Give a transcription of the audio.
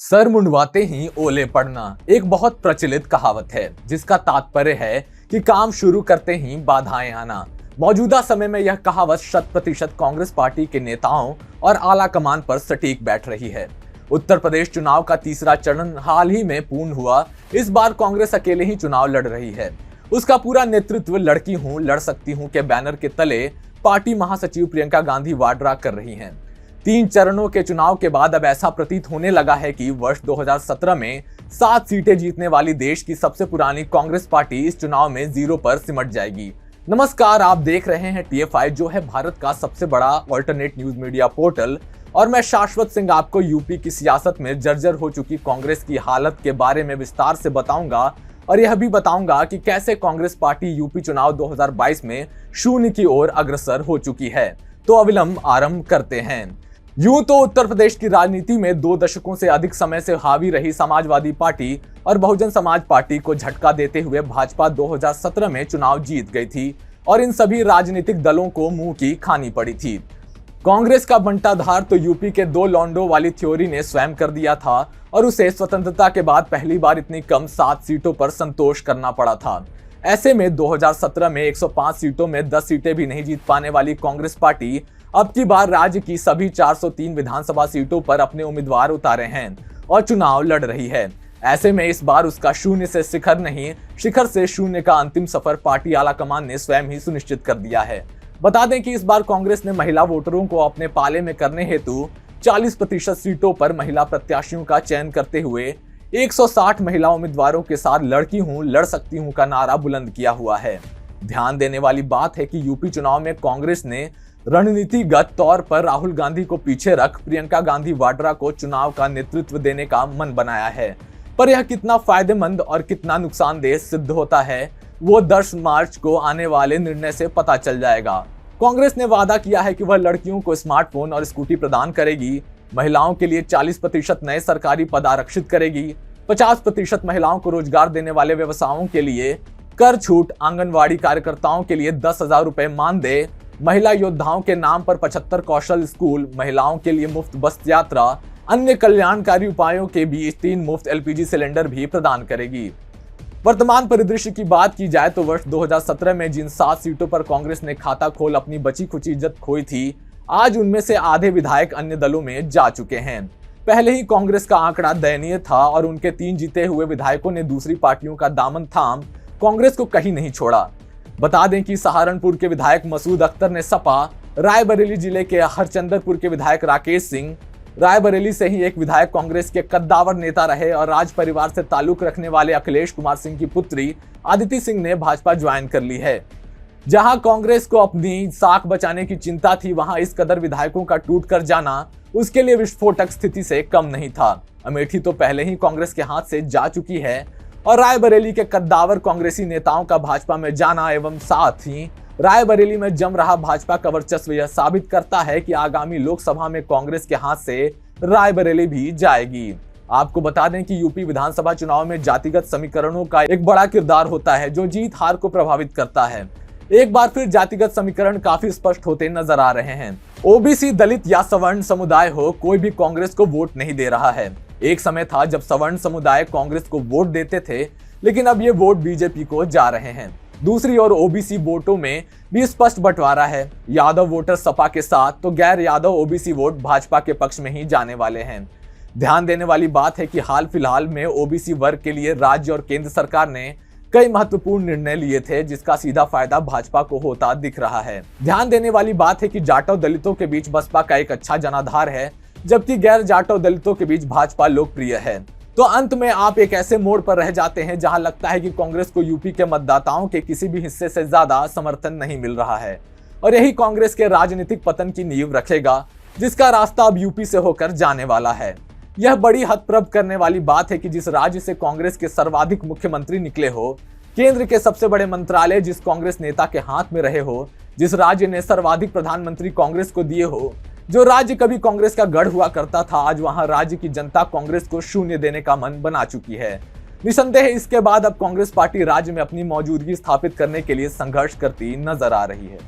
Sir मुंडवाते ही ओले पड़ना एक बहुत प्रचलित कहावत है, जिसका तात्पर्य है कि काम शुरू करते ही बाधाएं आना। मौजूदा समय में यह कहावत 100% कांग्रेस पार्टी के नेताओं और आला कमान पर सटीक बैठ रही है। उत्तर प्रदेश चुनाव का तीसरा चरण हाल ही में पूर्ण हुआ। इस बार कांग्रेस अकेले ही चुनाव लड़ रही है। उसका पूरा नेतृत्व लड़की हूं, लड़ सकती हूं के बैनर के तले पार्टी महासचिव प्रियंका गांधी वाड्रा कर रही हैं। 3 चरणों के चुनाव के बाद अब ऐसा प्रतीत होने लगा है कि वर्ष 2017 में 7 सीटें जीतने वाली देश की सबसे पुरानी कांग्रेस पार्टी इस चुनाव में 0 पर सिमट जाएगी। नमस्कार, आप देख रहे हैं TFI, जो है भारत का सबसे बड़ा ऑल्टरनेट न्यूज मीडिया पोर्टल, और मैं शाश्वत सिंह आपको यूपी की सियासत में जर्जर हो चुकी कांग्रेस की हालत के बारे में विस्तार से बताऊंगा और यह भी बताऊंगा कि कैसे कांग्रेस पार्टी यूपी चुनाव 2022 में शून्य की ओर अग्रसर हो चुकी है। तो अविलंब आरंभ करते हैं। यूं तो उत्तर प्रदेश की राजनीति में 2 दशकों से अधिक समय से हावी रही समाजवादी पार्टी और बहुजन समाज पार्टी को झटका देते हुए भाजपा 2017 में चुनाव जीत गई थी और इन सभी राजनीतिक दलों को मुंह की खानी पड़ी थी। कांग्रेस का बंटाधार तो यूपी के 2 लॉन्डो वाली थ्योरी ने स्वयं कर दिया था और उसे स्वतंत्रता के बाद पहली बार इतनी कम 7 सीटों पर संतोष करना पड़ा था। ऐसे में 2017 में 105 सीटों में 10 सीटें भी नहीं जीत पाने वाली कांग्रेस पार्टी अब की बार राज्य की सभी 403 विधानसभा सीटों पर अपने उम्मीदवार उतारे हैं और चुनाव लड़ रही है। ऐसे में इस बार उसका शून्य से शिखर नहीं, शिखर से शून्य का अंतिम सफर पार्टी आलाकमान ने स्वयं ही सुनिश्चित कर दिया है। बता दें कि इस बार कांग्रेस ने महिला वोटरों को अपने पाले में करने हेतु 40% सीटों पर महिला प्रत्याशियों का चयन करते हुए 160 महिला उम्मीदवारों के साथ लड़की हूं, लड़ सकती हूं का नारा बुलंद किया हुआ है। ध्यान देने वाली बात है कि यूपी चुनाव में कांग्रेस ने रणनीतिगत तौर पर राहुल गांधी को पीछे रख प्रियंका गांधी वाड्रा को चुनाव का नेतृत्व देने का मन बनाया है, पर यह कितना फायदेमंद और कितना नुकसानदेह सिद्ध होता है वो 10 मार्च को आने वाले निर्णय से पता चल जाएगा। कांग्रेस ने वादा किया है कि वह लड़कियों को स्मार्टफोन और स्कूटी प्रदान करेगी, महिलाओं के लिए 40% नए सरकारी पद आरक्षित करेगी, 50% महिलाओं को रोजगार देने वाले व्यवसायों के लिए कर छूट, आंगनवाड़ी कार्यकर्ताओं के लिए 10,000 रुपए मानदेय, महिला योद्धाओं के नाम पर 75 कौशल स्कूल, महिलाओं के लिए मुफ्त बस यात्रा, अन्य कल्याणकारी उपायों के बीच 3 मुफ्त LPG सिलेंडर भी प्रदान करेगी। वर्तमान परिदृश्य की बात की जाए तो वर्ष 2017 में जिन 7 सीटों पर कांग्रेस ने खाता खोल अपनी बची खुची इज्जत खोई थी, आज उनमें से आधे विधायक अन्य दलों में जा चुके हैं। पहले ही कांग्रेस का आंकड़ा दयनीय था और उनके 3 जीते हुए विधायकों ने दूसरी पार्टियों का दामन थाम कांग्रेस को कहीं नहीं छोड़ा। बता दें कि सहारनपुर के विधायक मसूद अख्तर ने सपा, रायबरेली जिले के हरचंदरपुर के विधायक राकेश सिंह, रायबरेली से ही एक विधायक कांग्रेस के कद्दावर नेता रहे और राज परिवार से ताल्लुक रखने वाले अखिलेश कुमार सिंह की पुत्री आदिति सिंह ने भाजपा ज्वाइन कर ली है। जहां कांग्रेस को अपनी साख बचाने की चिंता थी, वहां इस कदर विधायकों का टूट कर जाना उसके लिए विस्फोटक स्थिति से कम नहीं था। अमेठी तो पहले ही कांग्रेस के हाथ से जा चुकी है और रायबरेली के कद्दावर कांग्रेसी नेताओं का भाजपा में जाना एवं साथ ही रायबरेली में जम रहा भाजपा का वर्चस्व यह साबित करता है कि आगामी लोकसभा में कांग्रेस के हाथ से रायबरेली भी जाएगी। आपको बता दें कि यूपी विधानसभा चुनाव में जातिगत समीकरणों का एक बड़ा किरदार होता है, जो जीत हार को प्रभावित करता है। एक बार फिर जातिगत समीकरण काफी स्पष्ट होते नजर आ रहे हैं। ओबीसी, दलित या सवर्ण समुदाय हो, कोई भी कांग्रेस को वोट नहीं दे रहा है। एक समय था जब सवर्ण समुदाय कांग्रेस को वोट देते थे, लेकिन अब ये वोट बीजेपी को जा रहे हैं। दूसरी ओर ओबीसी वोटों में भी स्पष्ट बंटवारा है। यादव वोटर सपा के साथ तो गैर यादव ओबीसी वोट भाजपा के पक्ष में ही जाने वाले हैं। ध्यान देने वाली बात है कि हाल फिलहाल में ओबीसी वर्ग के लिए राज्य और केंद्र सरकार ने कई महत्वपूर्ण निर्णय लिए थे, जिसका सीधा फायदा भाजपा को होता दिख रहा है। ध्यान देने वाली बात है कि जाटव दलितों के बीच बसपा का एक अच्छा जनाधार है, जबकि गैर जाटव दलितों के बीच भाजपा लोकप्रिय है। तो अंत में आप एक ऐसे मोड़ पर रह जाते हैं जहां लगता है कि कांग्रेस को यूपी के मतदाताओं के किसी भी हिस्से से ज्यादा समर्थन नहीं मिल रहा है और यही कांग्रेस के राजनीतिक पतन की नींव रखेगा, जिसका रास्ता अब यूपी से होकर जाने वाला है। यह बड़ी हतप्रभ करने वाली बात है कि जिस राज्य से कांग्रेस के सर्वाधिक मुख्यमंत्री निकले हो, केंद्र के सबसे बड़े मंत्रालय जिस कांग्रेस नेता के हाथ में रहे हो, जिस राज्य ने सर्वाधिक प्रधानमंत्री कांग्रेस को दिए हो, जो राज्य कभी कांग्रेस का गढ़ हुआ करता था, आज वहां राज्य की जनता कांग्रेस को शून्य देने का मन बना चुकी है। निसंदेह इसके बाद अब कांग्रेस पार्टी राज्य में अपनी मौजूदगी स्थापित करने के लिए संघर्ष करती नजर आ रही है।